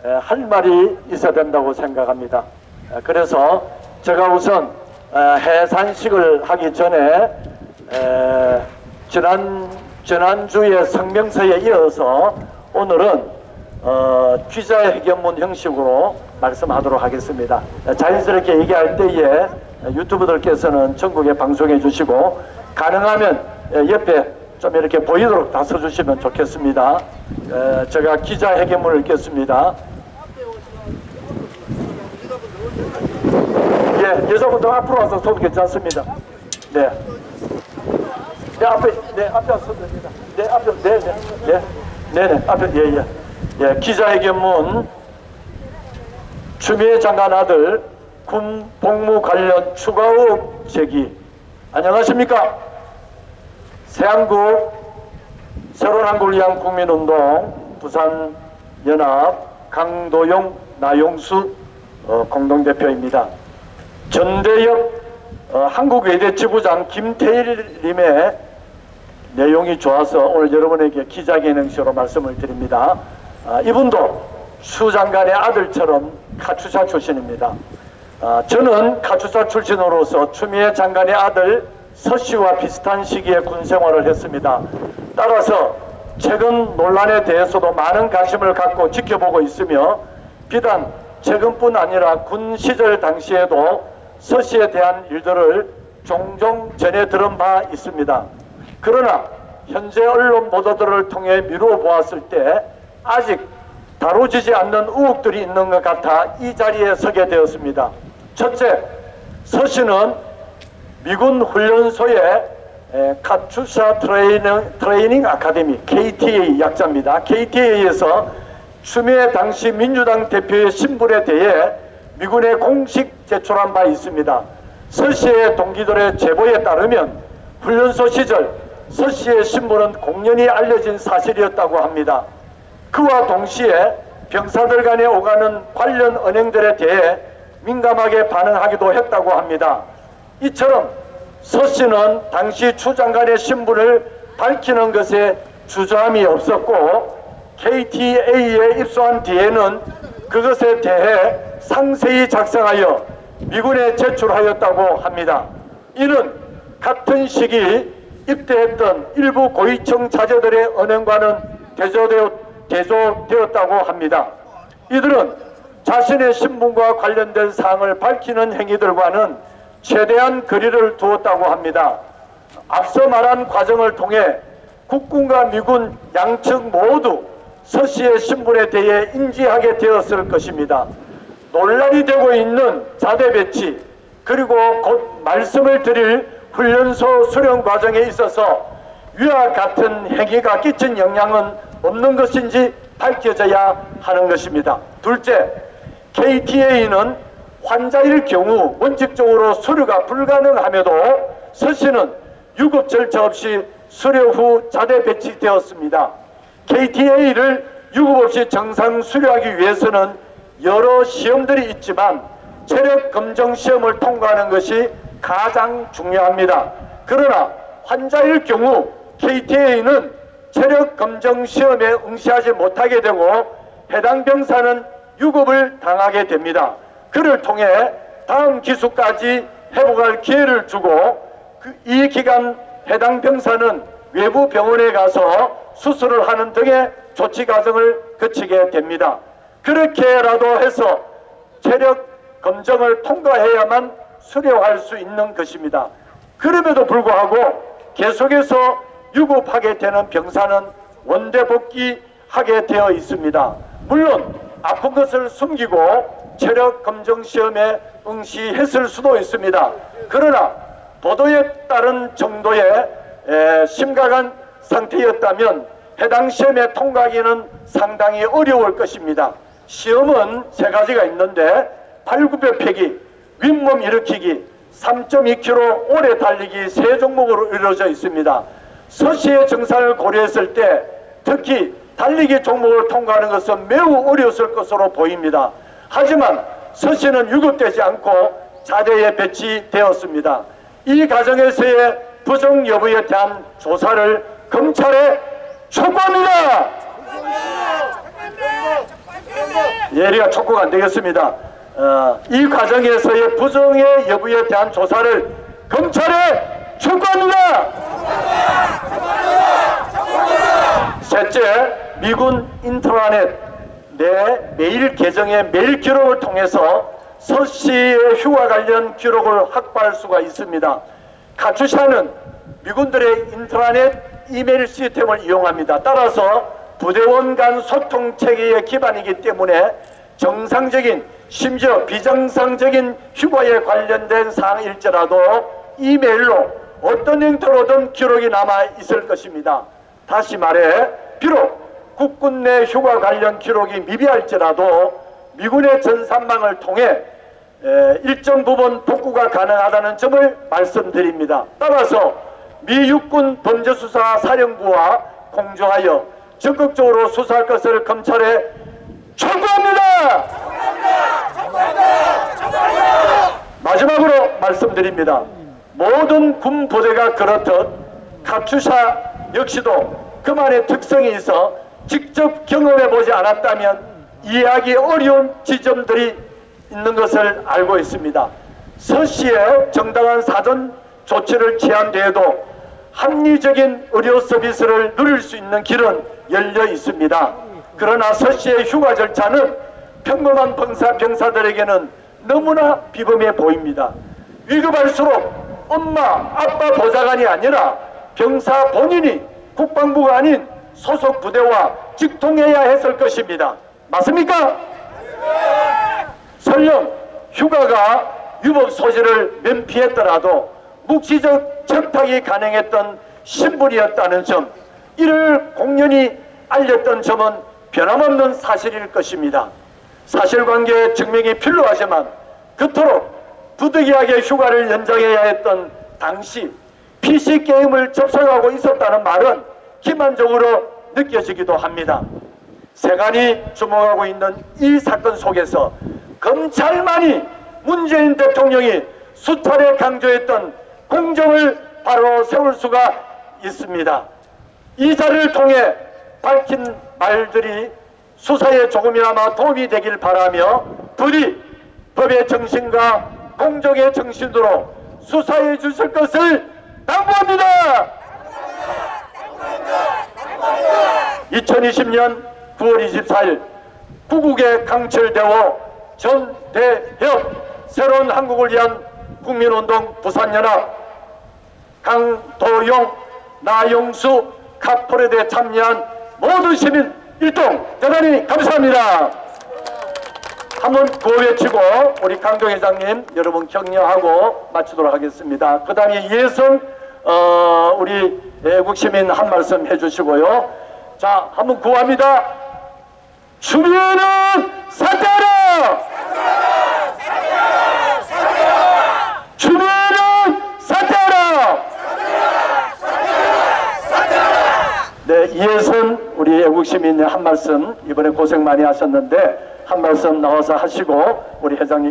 할 말이 있어야 된다고 생각합니다. 그래서 제가 우선 해산식을 하기 전에 지난주에 성명서에 이어서 오늘은 기자회견문 형식으로 말씀하도록 하겠습니다. 자연스럽게 얘기할 때에 유튜브들께서는 전국에 방송해 주시고 가능하면 옆에 좀 이렇게 보이도록 다 서주시면 좋겠습니다. 제가 기자회견문을 읽겠습니다. 예, 여자분들 앞으로 와서 서도 괜찮습니다. 네. 네, 앞에 와서 됩니다. 네, 앞에, 네, 앞에, 예. 기자회견문, 추미애 장관 아들 군 복무 관련 추가 의혹 제기. 안녕하십니까? 새한국, 새로운 한국을 위한 국민운동, 부산연합, 강도용, 나용수 공동대표입니다. 전대엽 한국외대 지부장 김태일님의 내용이 좋아서 오늘 여러분에게 기자회견식으로 말씀을 드립니다. 이분도 추 장관의 아들처럼 카투사 출신입니다. 저는 카투사 출신으로서 추미애 장관의 아들 서 씨와 비슷한 시기에 군 생활을 했습니다. 따라서 최근 논란에 대해서도 많은 관심을 갖고 지켜보고 있으며 비단 최근뿐 아니라 군 시절 당시에도 서 씨에 대한 일들을 종종 전해 들은 바 있습니다. 그러나 현재 언론 보도들을 통해 미루어 보았을 때 아직 다루어지지 않는 의혹들이 있는 것 같아 이 자리에 서게 되었습니다. 첫째, 서 씨는 미군 훈련소의 카투사 트레이닝 아카데미 KTA 약자입니다. KTA에서 추미애 당시 민주당 대표의 신분에 대해 미군에 공식 제출한 바 있습니다. 서 씨의 동기들의 제보에 따르면 훈련소 시절 서 씨의 신분은 공연히 알려진 사실이었다고 합니다. 그와 동시에 병사들 간에 오가는 관련 언행들에 대해 민감하게 반응하기도 했다고 합니다. 이처럼 서 씨는 당시 추 장관의 신분을 밝히는 것에 주저함이 없었고 KTA에 입소한 뒤에는 그것에 대해 상세히 작성하여 미군에 제출하였다고 합니다. 이는 같은 시기 입대했던 일부 고위층 자제들의 언행과는 대조되었다고 합니다. 이들은 자신의 신분과 관련된 사항을 밝히는 행위들과는 최대한 거리를 두었다고 합니다. 앞서 말한 과정을 통해 국군과 미군 양측 모두 서 씨의 신분에 대해 인지하게 되었을 것입니다. 논란이 되고 있는 자대 배치 그리고 곧 말씀을 드릴 훈련소 수련 과정에 있어서 위와 같은 행위가 끼친 영향은 없는 것인지 밝혀져야 하는 것입니다. 둘째, KTA는 환자일 경우 원칙적으로 수료가 불가능함에도 서 씨는 유급 절차 없이 수료 후 자대 배치되었습니다. KTA를 유급 없이 정상 수료하기 위해서는 여러 시험들이 있지만 체력 검정 시험을 통과하는 것이 가장 중요합니다. 그러나 환자일 경우 KTA는 체력 검정 시험에 응시하지 못하게 되고 해당 병사는 유급을 당하게 됩니다. 그를 통해 다음 기수까지 회복할 기회를 주고 이 기간 해당 병사는 외부 병원에 가서 수술을 하는 등의 조치 과정을 거치게 됩니다. 그렇게라도 해서 체력 검정을 통과해야만 수료할 수 있는 것입니다. 그럼에도 불구하고 계속해서 유급하게 되는 병사는 원대 복귀하게 되어 있습니다. 물론 아픈 것을 숨기고 체력 검정 시험에 응시했을 수도 있습니다. 그러나 보도에 따른 정도의 심각한 상태였다면 해당 시험에 통과하기는 상당히 어려울 것입니다. 시험은 세 가지가 있는데 팔굽혀 펴기, 윗몸 일으키기, 3.2km 오래 달리기 세 종목으로 이루어져 있습니다. 서 씨의 증상을 고려했을 때 특히 달리기 종목을 통과하는 것은 매우 어려웠을 것으로 보입니다. 하지만 서 씨는 유급되지 않고 자대에 배치되었습니다. 이 과정에서의 부정 여부에 대한 조사를 검찰에 촉구합니다. 예리가 촉구가 안 되겠습니다. 이 과정에서의 부정의 여부에 대한 조사를 검찰에 촉구합니다. 셋째, 미군 인트라넷 내 메일 계정의 메일 기록을 통해서 서 씨의 휴가 관련 기록을 확보할 수가 있습니다. 카투샤는 미군들의 인트라넷 이메일 시스템을 이용합니다. 따라서 부대원 간 소통 체계의 기반이기 때문에 정상적인 심지어 비정상적인 휴가에 관련된 사항일지라도 이메일로 어떤 형태로든 기록이 남아 있을 것입니다. 다시 말해 비록 국군 내 휴가 관련 기록이 미비할지라도 미군의 전산망을 통해 일정 부분 복구가 가능하다는 점을 말씀드립니다. 따라서 미 육군 범죄수사 사령부와 공조하여 적극적으로 수사할 것을 검찰에 촉구합니다. 마지막으로 말씀드립니다. 모든 군 부대가 그렇듯 카투샤 역시도 그만의 특성이 있어 직접 경험해보지 않았다면 이해하기 어려운 지점들이 있는 것을 알고 있습니다. 서 씨의 정당한 사전 조치를 취한 뒤에도 합리적인 의료 서비스를 누릴 수 있는 길은 열려 있습니다. 그러나 서 씨의 휴가 절차는 평범한 병사들에게는 너무나 비범해 보입니다. 위급할수록 엄마, 아빠 보좌관이 아니라 병사 본인이 국방부가 아닌 소속 부대와 직통해야 했을 것입니다. 맞습니까? 설령 휴가가 위법 소지를 면피했더라도 묵시적 청탁이 가능했던 신분이었다는 점, 이를 공연히 알렸던 점은 변함없는 사실일 것입니다. 사실관계 증명이 필요하지만 그토록 부득이하게 휴가를 연장해야 했던 당시 PC게임을 접속하고 있었다는 말은 기만적으로 느껴지기도 합니다. 세간이 주목하고 있는 이 사건 속에서 검찰만이 문재인 대통령이 수차례 강조했던 공정을 바로 세울 수가 있습니다. 이 자리를 통해 밝힌 말들이 수사에 조금이나마 도움이 되길 바라며 부디 법의 정신과 공정의 정신으로 수사해 주실 것을 당부합니다. 2020년 9월 24일 구국의 강철대호 전대협 새로운 한국을 위한 국민운동 부산연합 강도용 나용수 카프레드에 참여한 모든 시민 일동 대단히 감사합니다. 한번 구호 외치고 우리 강경 회장님 여러분 격려하고 마치도록 하겠습니다. 그 다음에 이혜성 우리 애국시민 한 말씀 해주시고요. 자, 한번 구호합니다. 추미애는 사퇴하라! 추미애는 사퇴하라! 네, 이혜선 우리 애국시민 한 말씀, 이번에 고생 많이 하셨는데 한 말씀 나와서 하시고 우리 회장님